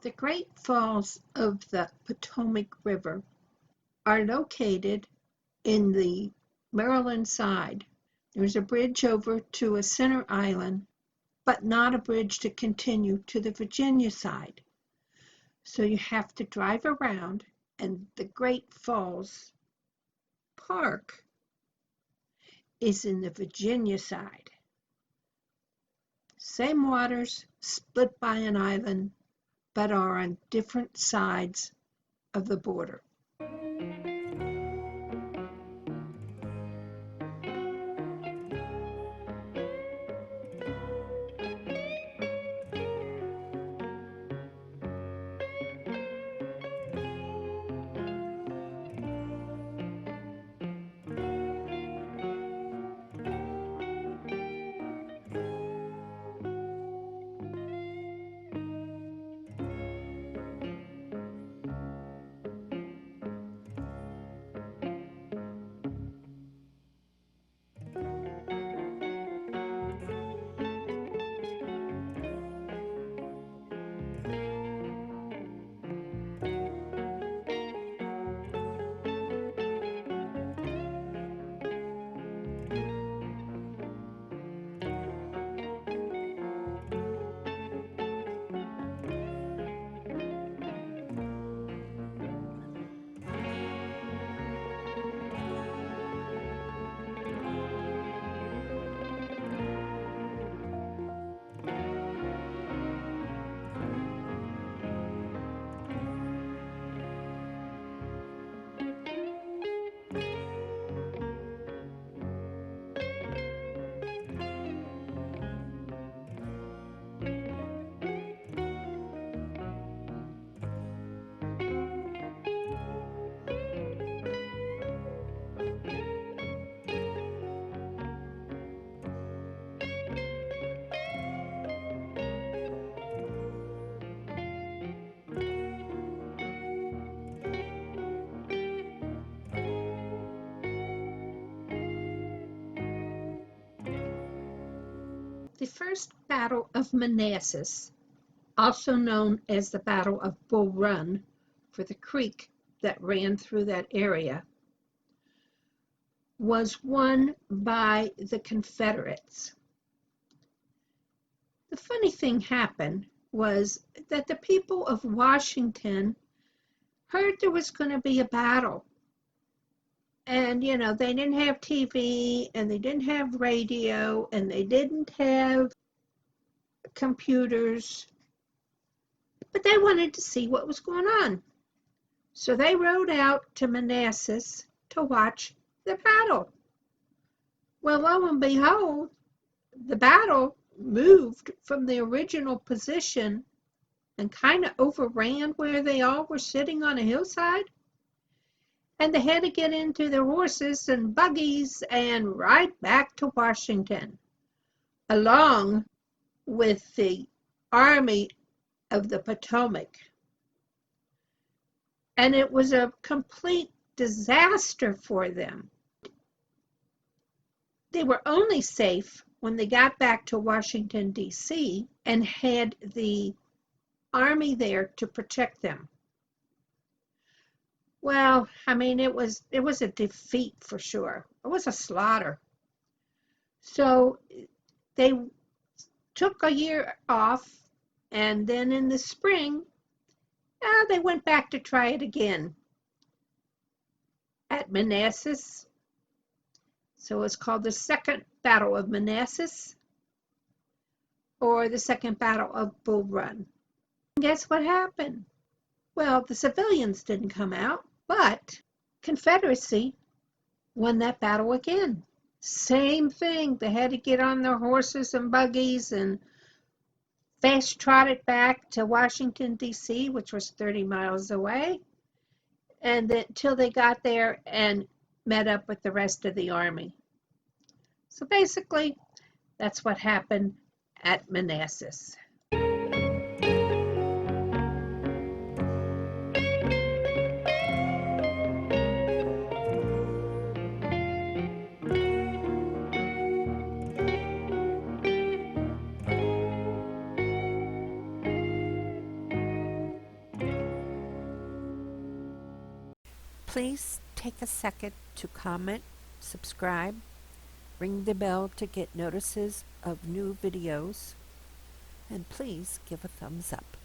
The Great Falls of the Potomac River are located in the Maryland side. There's a bridge over to a center island, but not a bridge to continue to the Virginia side. So you have to drive around, and the Great Falls Park is in the Virginia side. Same waters, split by an island, but are on different sides of the border. The First Battle of Manassas, also known as the Battle of Bull Run for the creek that ran through that area, was won by the Confederates. The funny thing happened was that the people of Washington heard there was going to be a battle. And, they didn't have TV, and they didn't have radio, and they didn't have computers, but they wanted to see what was going on. So they rode out to Manassas to watch the battle. Well, lo and behold, the battle moved from the original position and kind of overran where they all were sitting on a hillside. And they had to get into their horses and buggies and ride back to Washington, along with the Army of the Potomac. And it was a complete disaster for them. They were only safe when they got back to Washington, D.C., and had the army there to protect them. Well, it was a defeat for sure. It was a slaughter. So they took a year off, and then in the spring, they went back to try it again at Manassas. So it's called the Second Battle of Manassas, or the Second Battle of Bull Run. And guess what happened? Well, the civilians didn't come out, but Confederacy won that battle again. Same thing. They had to get on their horses and buggies and fast trotted back to Washington, D.C., which was 30 miles away, and then till they got there and met up with the rest of the army. So basically, that's what happened at Manassas. Please take a second to comment, subscribe, ring the bell to get notices of new videos, and please give a thumbs up.